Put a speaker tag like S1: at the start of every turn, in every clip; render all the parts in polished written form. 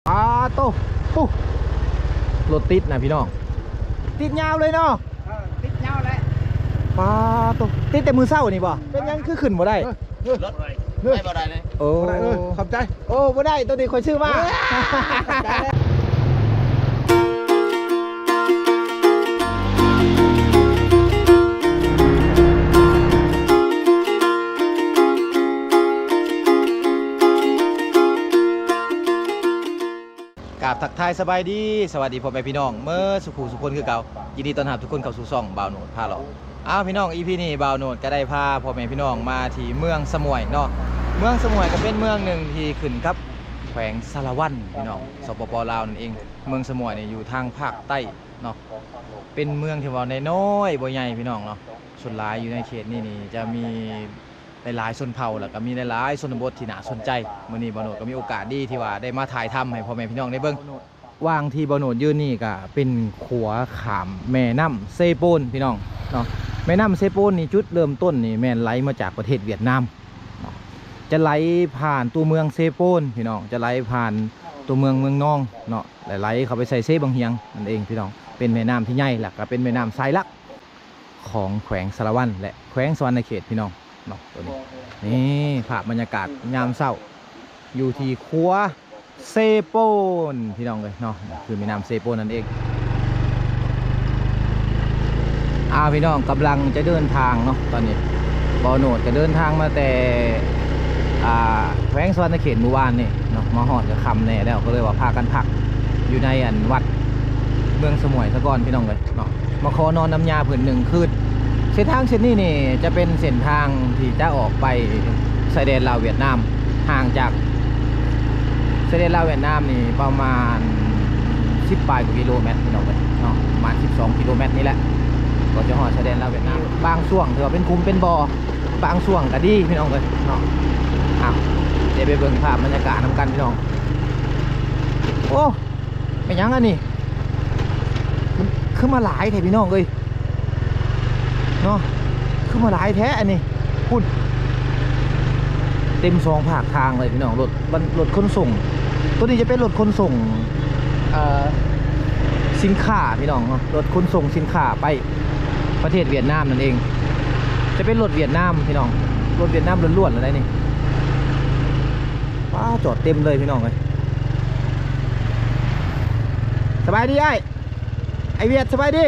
S1: ปาโต้ปุ๊รถติดนะพี่น้องติดยาวเลยเนาะ
S2: ติดยาวเลย
S1: ปาโต้ติดแต่มือเศร้านี่บ่เป็นยังคือขึ้นบ่ได้
S2: รถไม่บ่ได้เลย
S1: โอ้
S3: ขอบใจ
S1: โอ้บ่ได้ตัวนี้คนชื่อว่ากับทักทายสบายดีสวัสดีพ่อแม่พี่น้องเมื่อสุขุสุคนคือเก่ายินดีต้อนรับทุกคนเข้าสู่ช่องบ่าวโหนดพาเราพี่น้องอีพีนี้บ่าวโหนดก็ได้พาพ่อแม่พี่น้องมาที่เมืองสมวยเนาะเมืองสมวยก็เป็นเมืองหนึ่งที่ขึ้นกับแขวงสารวัตรพี่น้องสปปลาวนั่นเองเมืองสมวยเนี่ยอยู่ทางภาคใต้เนาะเป็นเมืองที่ว่าน้อยบ่ใหญ่พี่น้องเนาะส่วนหลายอยู่ในเขตนี่จะมีหลายชนเผ่าแล้วก็มีหลายชนบทที่น่าสนใจมื้อนี้บ่าวโหนดก็มีโอกาสดีที่ว่าได้มาถ่ายทำให้พ่อแม่พี่น้องได้เบิ่งวางที่บ่าวโหนดยืนนี่ก็เป็นขัวขามแม่น้ำเซโปนพี่น้องเนาะแม่น้ำเซโปนนี่จุดเริ่มต้นนี่แม่นไหลมาจากประเทศเวียดนามจะไหลผ่านตัวเมืองเซโปนพี่น้องจะไหลผ่านตัวเมืองนองเนาะไหลเข้าไปใส่เซบังเฮียงนั่นเองพี่น้องเป็นแม่น้ำที่ใหญ่และก็เป็นแม่น้ำสายหลักของแขวงสารวัตรและแขวงสวรรณเขตพี่น้องเนาะตัวนี้นี่ภาพบรรยากาศยามเช้าอยู่ที่ขัวเซโปนพี่น้องเลยเนาะคือแม่น้ำเซโปนนั่นเองพี่น้องกำลังจะเดินทางเนาะตอนนี้บ่าวโหนดจะเดินทางมาแต่แขวงสวรรณเขตเมื่อวานนี่เนาะมาหอดกับคำแน่แล้วก็เลยว่าพากันพักอยู่ในวัดเมืองสมวยซะก่อนพี่น้องเลยเนาะมาขอนอนน้ำยาผืนหนึ่งคืนเส้นทางเส้นนี้นี่จะเป็นเส้นทางที่จะออกไปชายแดนลาวเวียดนามห่างจากชายแดนลาวเวียดนามนี่ประมาณ10 ปลายกว่ากิโลเมตรพี่น้องเลยเนาะประมาณ12 กิโลเมตรนี่แหละก็จะหอดชายแดนลาวเวียดนามบางช่วงถือว่าเป็นคุมเป็นบ่อบางช่วงก็ดีพี่น้องเลยเนาะเดี๋ยวไปเบิ่งภาพบรรยากาศนำกันพี่น้องโอ้เป็นยังอันนี้มันขึ้นมาหลายแท้พี่น้องเลยเนาะขึ้นมาหลายแท้อันนี้พูดเต็มสองภาคทางเลยพี่น้องรถขนส่งตัวนี้จะเป็นรถขนส่งสินค้าพี่น้องเนาะรถขนส่งสินค้าไปประเทศเวียดนามนั่นเองจะเป็นรถเวียดนามพี่น้องรถเวียดนามล้วนๆอะไรนี่ว้าจอดเต็มเลยพี่น้องเลยสบายดีไอเวียดสบายดี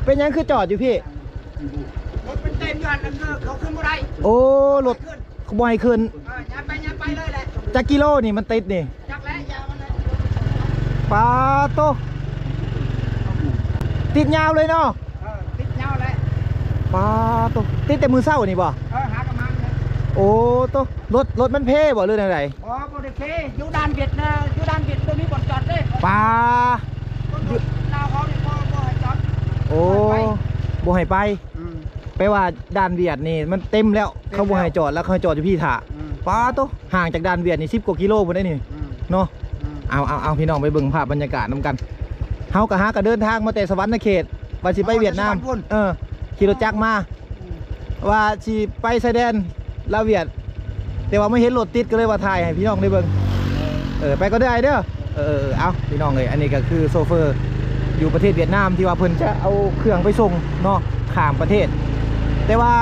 S1: เป็นยังคือจอดอยู่พี่
S2: รถเป็นเต็มกันเขาขึ้นบ่ได้
S1: โอ้รถขบวนขึ้น
S2: อย่าไปเลยแหละ
S1: จากกิโลนี่มันติดนี่
S2: จักแล้วอย่ามันเลย
S1: ปาโตติดยาวเลยเนาะ
S2: ติดยาวเลย
S1: ปาโตติดแต่มือเศร้านี่บ่
S2: หากระมังเลย
S1: โอ้โตรถมันเพ่บ่หรืออะไร
S2: บ่ได้เคอยู่ด้านเวียดนะอยู่ด้านเวียดตรงนี้บ่จอดเลย
S1: ปา
S2: ลาวเขานี่บ่ให้จอด
S1: โอ้บ่ให้ไปไปว่าด่านเวียดนี่มันเต็มแล้วเขาบ่ให้จอดแล้วเขาจอดอยู่พี่ถ่าปาโตห่างจากด่านเวียดนี่10 กว่ากิโลบ่ได้นี่เนาะเอาพี่น้องไปเบิ่งภาพบรรยากาศนำกันเฮากะเดินทางมาแต่สวรรณเขตว่าสิไปเวียดนามขี่รถจักรมาว่าสิไปชายแดนลาวเวียดแต่ว่าไม่เห็นรถติดก็เลยว่าถ่ายให้พี่น้องได้เบิ่งไปก็ได้เด้อเอาพี่น้องเลยอันนี้ก็คือโซเฟอร์อยู่ประเทศเวียดนามที่ว่าเพิ่นจะเอาเครื่องไปส่งเนาะข้ามประเทศแต่ว่า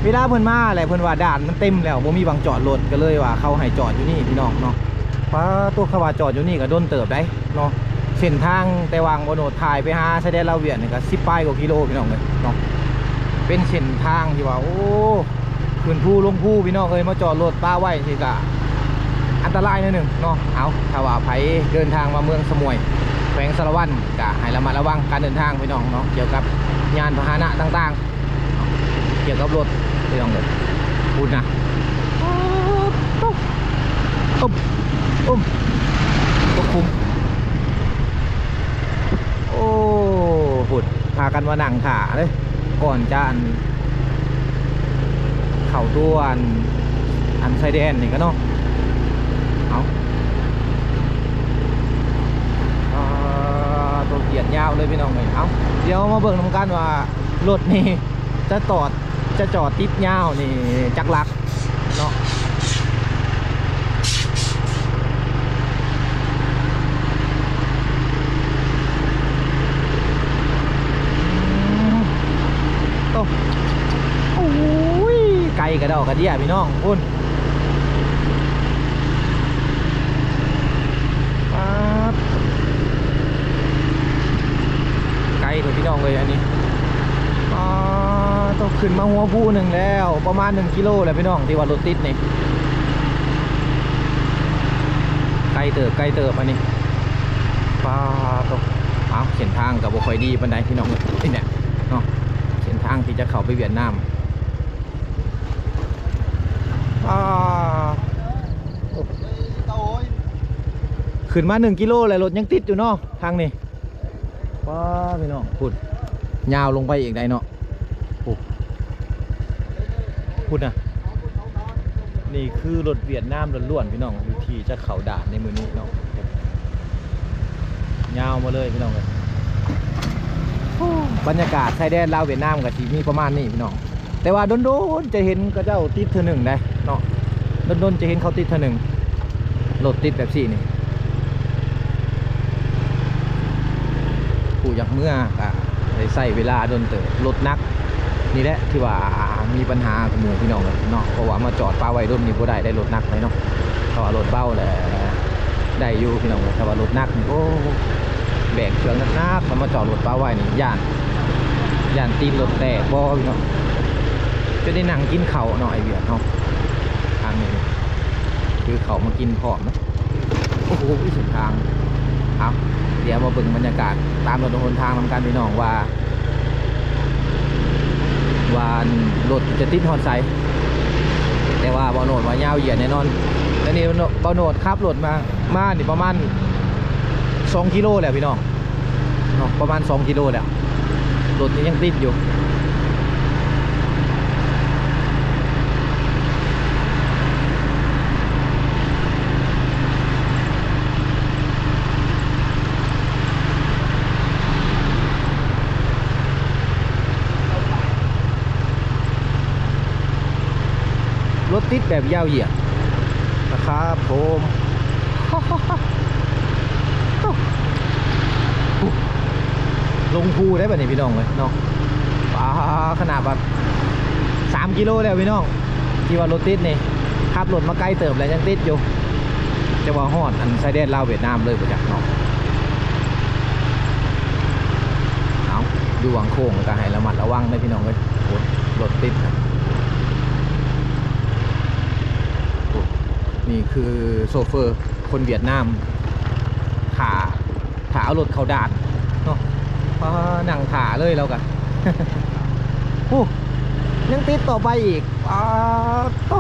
S1: เวลาเพิ่นมาแหละเพิ่นว่าด่านมันเต็มแล้วบ่มีบางจอดรถก็เลยว่าเขาให้จอดอยู่นี่พี่น้องเนาะเพราะตัวเขาว่าจอดอยู่นี่ก็โดนเติบได้เนาะเส้นทางแต่วางบ่โนดถ่ายไปหาชายแดนลาวเวียดนี่ก็10 ปลายกว่ากิโลพี่น้องเลยเนาะเป็นเส้นทางที่ว่าโอ้ขึ้นภูลงภูพี่น้องมาจอดรถป้าไว้สิกะอันตรายนิดหนึ่งเนาะเอาถ้าว่าไผเดินทางมาเมืองสมวยแขวงสารวัตรกะให้ระมัดระวังการเดินทางพี่น้องเนาะเกี่ยวกับยานพาหนะต่างๆเกี่ยวกับรถพี่น้องเลยพูดนะก็คุ้มโอ้พูดพากันมานั่งถ่าเลยก่อนจะเข่าตัวอันชายแดนนี่ก็เนาะตัวเกียดยาวเลยพี่น้องเลยเดี๋ยวมาเบิ่งนำกันว่ารถนี่จะจอดติดยาวนี่จักรลักเนาะ ะเดียพี่น้องพุ่นไกลเถอะพี่น้องเลยอันนี้ต้องขึ้นมาหัวผู้หนึ่งแล้วประมาณ1 กิโลแหละพี่น้องที่ว่ารถติดนี่ไกลเติบอันนี้ป้าตกเส้นทางกับบ่ค่อยดีปานใดพี่น้องนี่เนี่ยเนาะเส้นทางที่จะเข้าไปเวียดนามขึ้นมา1 กิโลเลยรถยังติดอยู่เนาะทางนี้ป้าพี่น้องพูดยาวลงไปอีกได้เนาะพูดนะนี่คือรถเวียดนามล้วนๆพี่น้องอยู่ที่จะเข้าด่านในมือนี้เนาะยาวมาเลยพี่น้องเลยบรรยากาศชายแดนลาวเวียดนามกับที่มีประมาณนี้พี่น้องแต่ว่าโดนๆจะเห็นก็เจ้าติดเธอหนึ่งได้เนาะโดนๆจะเห็นเขาติดเธอหนึ่งรถติดแบบสี่นี่ผู้อยากเมื่อได้ใส่เวลาโดนเติบรถนักนี่แหละที่ว่ามีปัญหากับหมู่พี่น้องเลยเนาะเพราะว่ามาจอดป้าไว้ร่มนี่บ่ได้รถนักเลยเนาะเพราะว่ารถเบ้าแหละได้อยู่พี่น้องเลยแต่ว่ารถนักนี่โอ้แบกเครื่องนักมาจอดรถป้าไว้นี่ย่านตีนรถแตกบ่พี่น้องจะได้นั่งกินเข่าหน่อยเบียดเนาะทางนี้คือเขามากินพร้อมนะโอ้โหสุดทางครับเดี๋ยวมาเบิ่งบรรยากาศตามถนนทางนำการพี่น้องว่ารถจะติดฮอนไซแต่ว่าบอโนดว่ายาวเหยียดแน่นอนแล้วนี่บอโนดขับรถมานี่ประมาณ2 กิโลแหละพี่น้องเนาะประมาณ2 กิโลแหละรถนี่ยังติดอยู่รถติดแบบยาวเหยียดนะครับผมลงภูได้ป่ะนี่พี่น้องเลยเนาะขนาดแบบ3 กิโลแล้วพี่น้องที่ว่ารถติดนี่ขับรถมาไกลเติบแล้วยังติดอยู่จะว่าฮอดอันชายแดนลาวเวียดนามเลยประจักษ์เนาะเอาดูวางโค้งก็ให้ระมัดระวังเลยพี่น้องเลยรถติดนะนี่คือโซเฟอร์คนเวียดนามขาเอารถเขาด่านเนาะนั่งขาเลยแล้วกันยังติดต่อไปอีกโต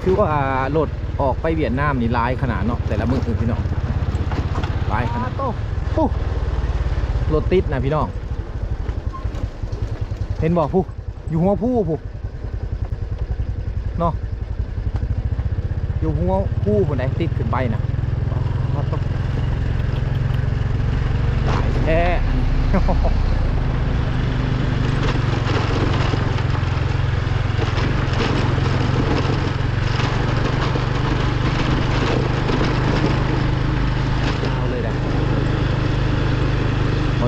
S1: คือว่ารถออกไปเวียดนามนี่ร้ายขนาดเนาะแต่ละมือพี่น้องร้ายขนาดรถติดนะพี่น้องเห็นบอกอยู่หัวผู้เนาะอยู่หัวผู้บนไหนติดขึ้นไปนะหลายแท้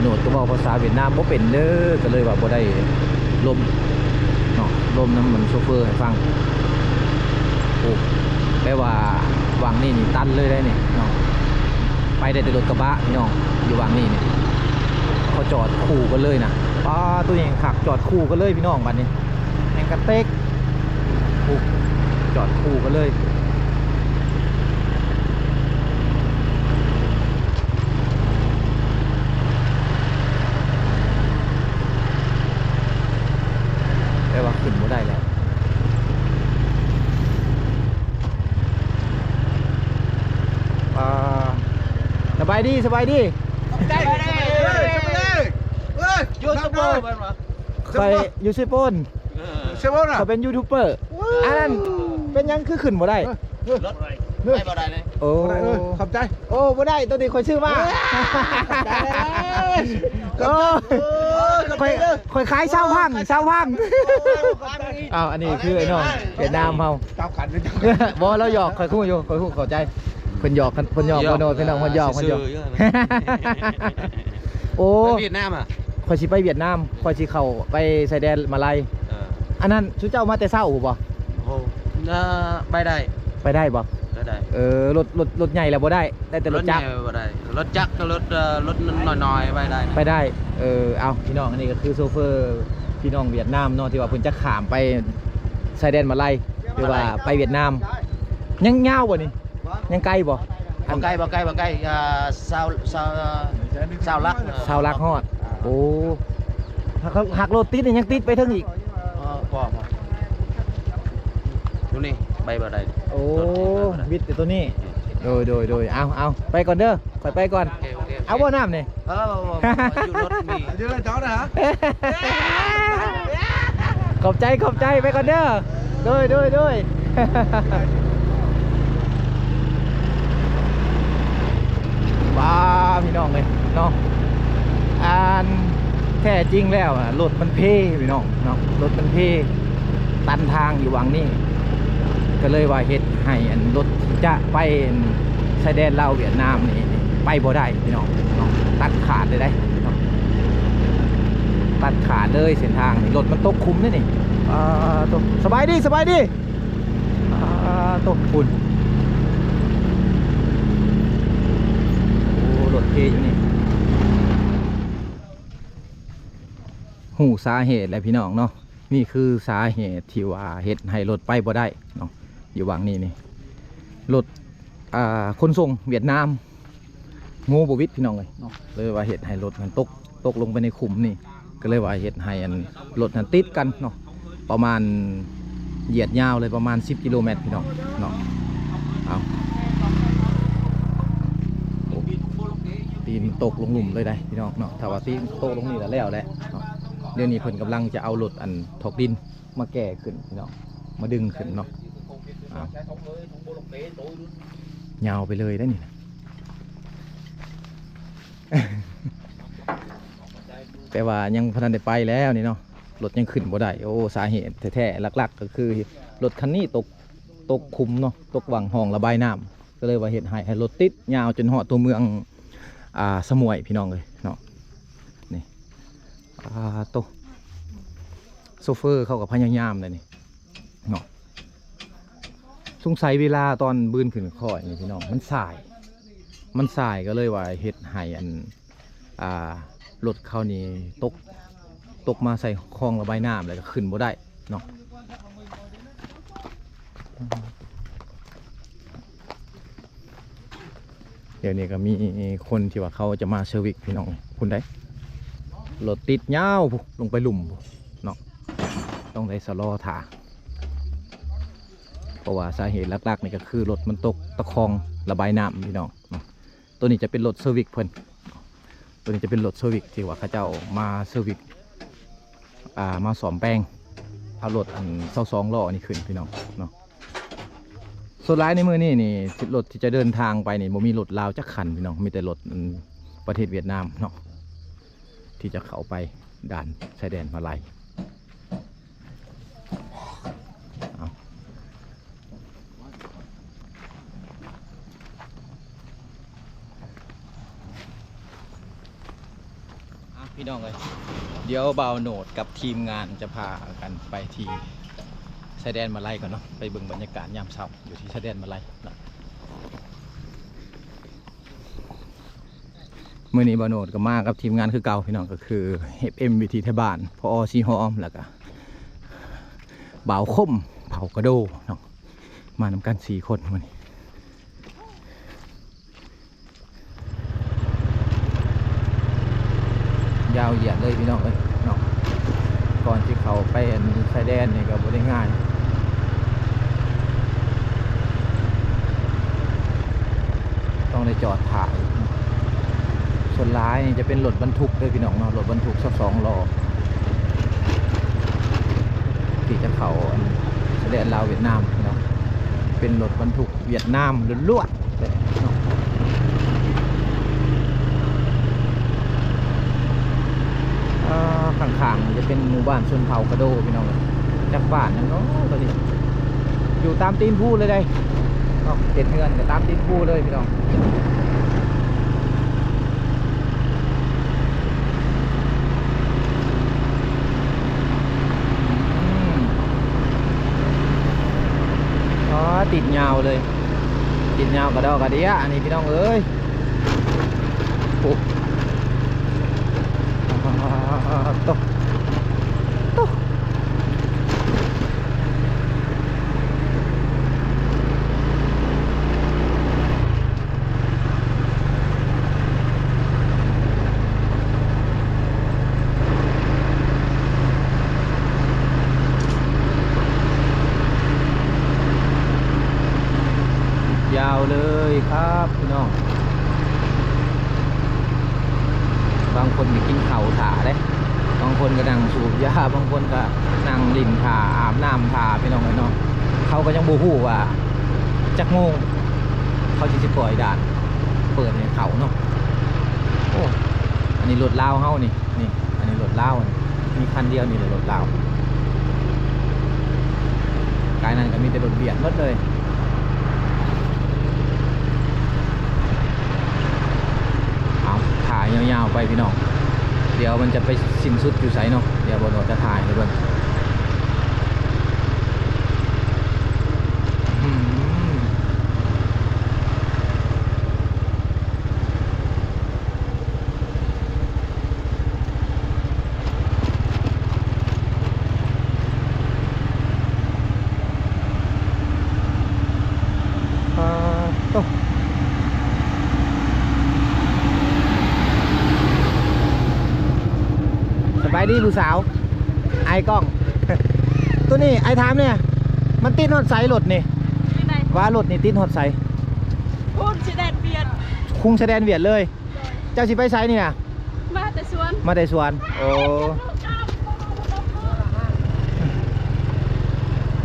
S1: โนดก็บอกภาษาเวียดนามบ่เป็นเด้อก็เลยว่าบ่ได้ลมเนาะลมน้ำมันโซเฟอร์ให้ฟังแปลว่าวังนี่ตันเลยได้นี่เนาะไปได้แต่รถกระบะพี่น้องอยู่วังนี่เนี่ยเขาจอดคู่กันเลยนะตัวเองขับจอดคู่กันเลยพี่น้องบัดนี้แห่งกระเต็กจอดคู่กันเลยว่าขึ้นไม่ได้แล้วสบายดียูทูบเบอร์ไปยูซิปนเขาเป็นยูทูบเบอร์อันนั้นเป็นยังคือขึ้นไม่ได้ไม่ได้เลยโอ้ขอบใจโอ้ไม่ได้ตัวนี้คนชื่อว่าขอบใจ ค่อยขายเช่าพังอ้าวอันนี้คือไอ้น้องเวียดนามเฮา
S3: เจ้าขันเป็นเจ้า
S1: บ่เราหยอกค่อยคู่อยู่ค่อยคู่เข้าใจเพิ่นหยอกบ่โนดพี่น้องเพิ่นหยอกโอ้
S3: เวียดนามอ่ะ
S1: ค่อยสิไปเวียดนามค่อยสิเข้าไปชายแดนมาลายอันนั้นชุดเจ้ามาแต่เช้าบ่
S3: โอ้ไปได้
S1: ไปได้บ่
S3: ได้
S1: รถใหญ่แล้วบ่ได้แต่รถจักร
S3: บ่ได้รถจักรกับรถน้อยๆไปได้
S1: ไปได้เอาพี่น้องอันนี้ก็คือโซเฟอร์พี่น้องเวียดนามเนาะที่ว่าเพิ่นจะข้ามไปชายแดนมาลายหรือว่าไปเวียดนามยังยาวบ่นี่ยังไกลบ่
S3: บ่ใกล้ซาวลัก
S1: ชาวลักฮอดโอ้หักรถติดนี่ยังติดไปถึงอีก
S3: พอดูนี่ไปบ่ได้
S1: โอ้บิดแต่ตัวนี้โดยเอาไปก่อนเด้อค่อยไปก่อนเอาบ่น้ำนี่
S3: อยู่รถมี
S2: เดี๋ยวเจ้านะฮะ
S1: ขอบใจไปก่อนเด้อโดยว้าพี่น้องเลยเนาะแท้จริงแล้วรถมันเพ่พี่น้องเนาะรถมันเพ่ตันทางอยู่วังนี่ก็เลยว่าเฮ็ดให้รถที่จะไปชายแดนลาวเวียดนามนี่ไปบ่ได้พี่น้องเนาะตัดขาดเลยได้เนาะตัดขาดเลยเส้นทางนี่รถมันตกคุมนี่ตกสบายดีตกฝุ่นโอ้รถเพ่อยู่นี่หูสาเหตุแหละพี่น้องเนาะนี่คือสาเหตุที่ว่าเฮ็ดให้รถไปบ่ได้เนาะอยู่วังนี่รถคนส่งเวียดนามงูบวิดพี่น้องเลยเนาะเลยว่าเฮ็ดให้รถมันตกลงไปในขุมนี่ก็เลยว่าเฮ็ดให้รถนั้นติดกันเนาะประมาณเหยียดยาวเลยประมาณ10 กิโลเมตรพี่น้องเนาะเอาตีนตกลงหลุมเลยได้พี่น้องเนาะถ้าว่าตีนตกลงนี่แล้วเนาะเดี๋ยวนี้เพิ่นกำลังจะเอารถถอกดินมาแก้ขึ้นพี่น้องมาดึงขึ้นเนาะยาวไปเลยได้นี่นะ แต่ว่ายังพนันได้ไปแล้วนี่เนาะรถยังขึ้นบ่ได้โอ้สาเหตุแท้ๆหลักๆก็คือรถคันนี้ตกคุมเนาะตกวังห้องระบายน้ำก็เลยว่าเหตุให้รถติดยาวจนหอดตัวเมืองสมุยพี่น้องเลยเนาะนี่โตโซเฟอร์เขากับพยายามเลยนี่เนาะสงสัยเวลาตอนบืนขึ้นคอยนี่พี่น้องมันสายก็เลยว่าเหตุให้รถเขานี่ตกมาใส่คลองระบายน้ำเลยก็ขึ้นบ่ได้เนาะเดี๋ยวนี้ก็มีคนที่ว่าเขาจะมาเซอร์วิสพี่น้องคุณได้รถติดยาวลงไปหลุมเนาะต้องได้สลอถ่าเพราะว่าสาเหตุหลักๆนี่ก็คือรถมันตกตะคองระบายน้ำพี่น้องตัวนี้จะเป็นรถเซอร์วิสเพิ่นตัวนี้จะเป็นรถเซอร์วิสที่ว่าเขาเจ้ามาเซอร์วิสมาสอมแปลงเอารถ22 ล้อนี่ขึ้นพี่น้องเนาะส่วนร้ายในมือนี่รถที่จะเดินทางไปนี่บ่มีรถลาวจักคันพี่น้องมีแต่รถประเทศเวียดนามเนาะที่จะเข้าไปด่านชายแดนมาลายพี่น้องเลยเดี๋ยวบ่าวโหนดกับทีมงานจะพากันไปที่ชายแดนมาลายก่อนเนาะไปเบิ่งบรรยากาศยามเช้าอยู่ที่ชายแดนมาลายเนาะมื่อนี้บ่าวโหนดก็มากับทีมงานคือเก่าพี่น้องก็คือFMวิธีไทยบ้านพอซีหอมแล้วก็บ่าวคมเผากระโดเนาะมานำกัน4 คนวันนี้ยาวเหยียดเลยพี่น้องเลยเนาะก่อนที่เขาไปชายแดนนี่ก็บ่ได้ง่ายต้องได้จอดถ่ายส่วนร้ายนี่จะเป็นรถบรรทุกด้วยพี่น้องเนาะรถบรรทุก22 ล้อที่จะเข้าชายแดนลาวเวียดนามพี่น้องเป็นรถบรรทุกเวียดนามล้วนๆเลยเนาะ ข้างๆจะเป็นหมู่บ้านชนเผ่ากระโดพี่น้องจากบ้านนั่นเนาะตอนนี้อยู่ตามตีนผู้เลยได้เด็ดเงินตามตีนผู้เลยพี่น้องติดยาวเลยติดยาวกระดอกกระเดียอันนี้พี่น้องเอ้ยปุ๊บตกยาวเลยครับพี่น้องบางคนก็กินข้าวถ่าได้บางคนก็นั่งสูบยาบางคนก็นั่งลิ่นถ่าอาบน้ำถ่าพี่น้องเนาะเขาก็ยังบูฮู้ว่าจักโมงเขาจะปล่อยด่านเปิดในเขาเนาะโอ้อันนี้รถลาวเฮานี่อันนี้รถลาวมีคันเดียวนี่เลยรถลาวกายนั้นก็มีแต่รถเบียดหมดเลยถ่ายยาวๆไปพี่น้องเดี๋ยวมันจะไปสิ้นสุดอยู่ไสเนาะเดี๋ยวบนรถจะถ่ายให้ด้วยสบายดีผู้สาวไอ้กล้อง ตัวนี้ไอ้ถามเนี่ยมันติดฮอดไซรถนี่ว่ารถนี่ติดฮอดไซ
S2: คุ้งแสดงเวียด
S1: คุ้งแสดงเวียดเลยเจ้าสิไปไซนี่นะ
S2: มาแต่สวน
S1: โอ้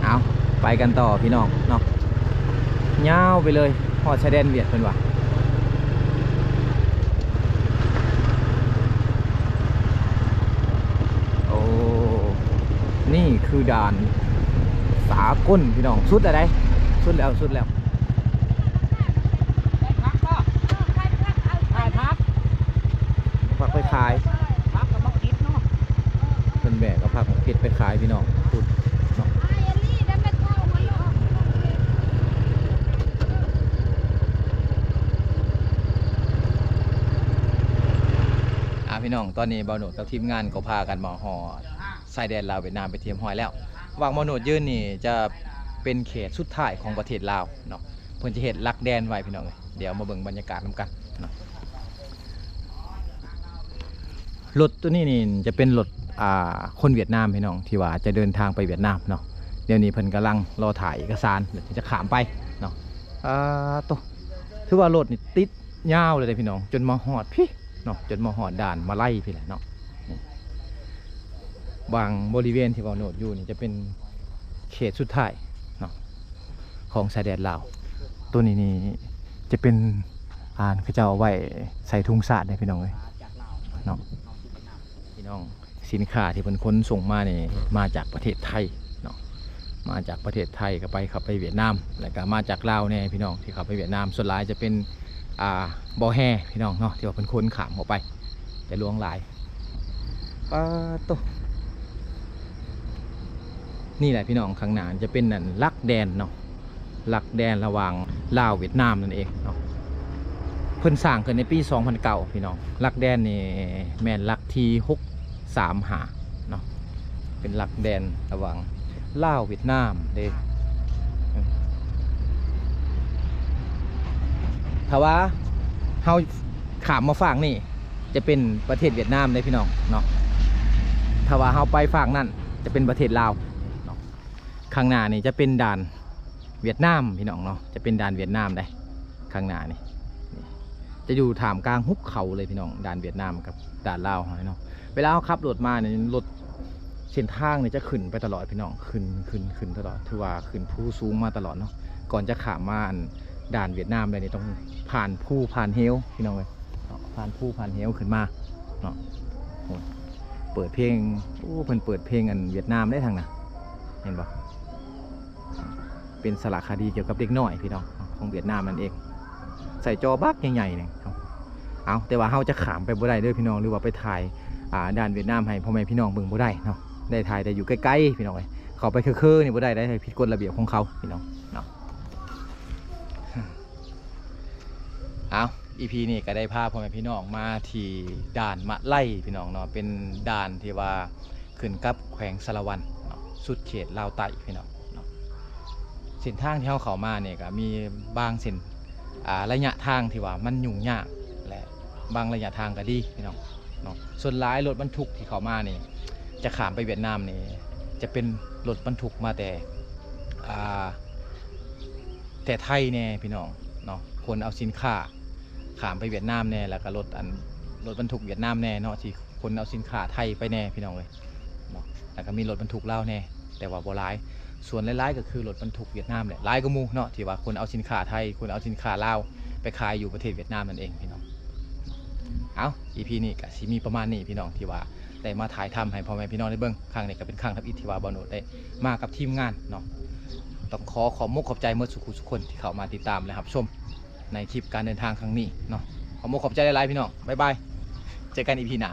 S1: เอาไปกันต่อพี่น้องเนาะยาวไปเลยฮอดแสดงเวียดเป็นว่ะนี่คือด่านสากลพี่น้องสุดอะไรสุดแล้วผักไปขายผักกับมะกิดเนาะเป็นแบกกับผักกิดไปขายพี่น้องพูดเนาะพี่น้องตอนนี้เบาหนุกับทีมงานก็พากันมาห่อชายแดนลาวเวียดนามไปเทียมห้อยแล้ววางมโนดยืนนี่จะเป็นเขตสุดท้ายของประเทศลาวเนาะเพิ่นจะเห็นลักแดนไว้พี่น้องเดี๋ยวมาเบิ่งบรรยากาศนำกันเนาะรถตัวนี้นี่จะเป็นรถคนเวียดนามพี่น้องที่ว่าจะเดินทางไปเวียดนามเนาะเดี๋ยวนี้เพิ่นกำลังรอถ่ายเอกสารจะขามไปเนาะตัวถือว่ารถนี่ติดยาวเลยพี่น้องจนมาฮอดพี่เนาะจนมาหอดด่านมาไล่พี่แหละเนาะบางบริเวณที่เราโนดอยู่นี่จะเป็นเขตสุดท้ายเนาะของชายแดนลาวตัวนี้นี่จะเป็นเขาจะเอาไว้ใส่ถุงสาดเลยพี่น้องเลยเนาะพี่น้องสินค้าที่เป็นคนส่งมาเนี่ยมาจากประเทศไทยเนาะมาจากประเทศไทยก็ไปขับไปเวียดนามแล้วก็มาจากลาวเนี่ยพี่น้องที่ขับไปเวียดนามส่วนหลายจะเป็นบ่อแห่พี่น้องเนาะที่ว่าเป็นคนขามออกไปแต่ลวงหลายนี่แหละพี่น้องข้างหน้าจะเป็นนั่นลักแดนเนาะลักแดนระหว่างลาวเวียดนามนั่นเองเนาะเพิ่นสร้างขึ้นในปี2009พี่น้องลักแดนนี่แม่นลักที่635เนาะเป็นลักแดนระหว่างลาวเวียดนามเด้ถ้าว่าเฮาขามมาฝั่งนี่จะเป็นประเทศเวียดนามเลยพี่น้องเนาะถ้าว่าเฮาไปฝั่งนั่นจะเป็นประเทศลาวเนาะข้างหน้านี่จะเป็นด่านเวียดนามพี่น้องเนาะจะเป็นด่านเวียดนามได้ข้างหน้านี่จะอยู่ท่ามกลางหุบเขาเลยพี่น้องด่านเวียดนามกับด่านลาวเนาะเวลาเขาขับรถมาเนี่ยรถเส้นทางเนี่ยจะขึ้นไปตลอดพี่น้องขึ้นตลอดถือว่าขึ้นภูสูงมาตลอดเนาะก่อนจะขามมาด่านเวียดนามเลยนี่ต้องผ่านภูผ่านเฮลพี่น้องเลยผ่านภูผ่านเฮลขึ้นมาเนาะ เปิดเพลงโอ้เพิ่นเปิดเพลงอันเวียดนามได้ทางน่ะเห็นบ่เป็นสารคดีเกี่ยวกับเด็กน้อยพี่น้องของเวียดนามนั่นเองใส่จอบักใหญ่ๆเนี่ยเอาแต่ว่าเฮาจะขามไปบ่ได้เด้อพี่น้องหรือว่าไปถ่ายด้านเวียดนามให้พ่อแม่พี่น้องเบิ่งบ่ได้เนาะได้ถ่ายแต่อยู่ใกล้ๆพี่น้องเอ้ยเข้าไปคือๆนี่บ่ได้ผิดกฎระเบียบของเขาพี่น้องเนาะเอา EP นี่ก็ได้พาพ่อแม่พี่น้องมาที่ด่านมะไล่พี่น้องเนาะเป็นด่านที่ว่าขึ้นกับแขวงสารวันเนาะสุดเขตลาวใต้พี่น้องเนาะเส้นทางที่เขาเข้ามาเนี่ยก็มีบางเส้นระยะทางที่ว่ามันยุ่งยากและบางระยะทางก็ดีพี่น้องเนาะส่วนหลายรถบรรทุกที่เข้ามานี่จะข้ามไปเวียดนามนี่จะเป็นรถบรรทุกมาแต่ไทยแน่พี่น้องเนาะคนเอาสินค้าข้ามไปเวียดนามแน่แล้วก็รถบรรทุกเวียดนามแน่เนาะที่คนเอาสินค้าไทยไปแน่พี่น้องเลยเนาะแล้วก็มีรถบรรทุกลาวแน่แต่ว่าบ่หลายส่วนหลายๆก็คือรถบรรทุกเวียดนามแหละหลายกว่าหมู่เนาะที่ว่าคนเอาสินค้าไทยคนเอาสินค้าลาวไปขายอยู่ประเทศเวียดนามนั่นเองพี่น้องเอา EP นี้ก็สิมีประมาณนี้พี่น้องที่ว่าได้มาถ่ายทำให้พ่อแม่พี่น้องได้เบิ่งครั้งนี้ก็เป็นครั้งทับอิฐที่ว่าบ่าวโนดได้มากับทีมงานเนาะต้องขอบมุกขอบใจเมื่อสุขคนที่เข้ามาติดตามและรับชมในคลิปการเดินทางครั้งนี้เนาะขอบคุณขอบใจหลายๆพี่น้องบ๊ายบายเจอกันอีพีหน้า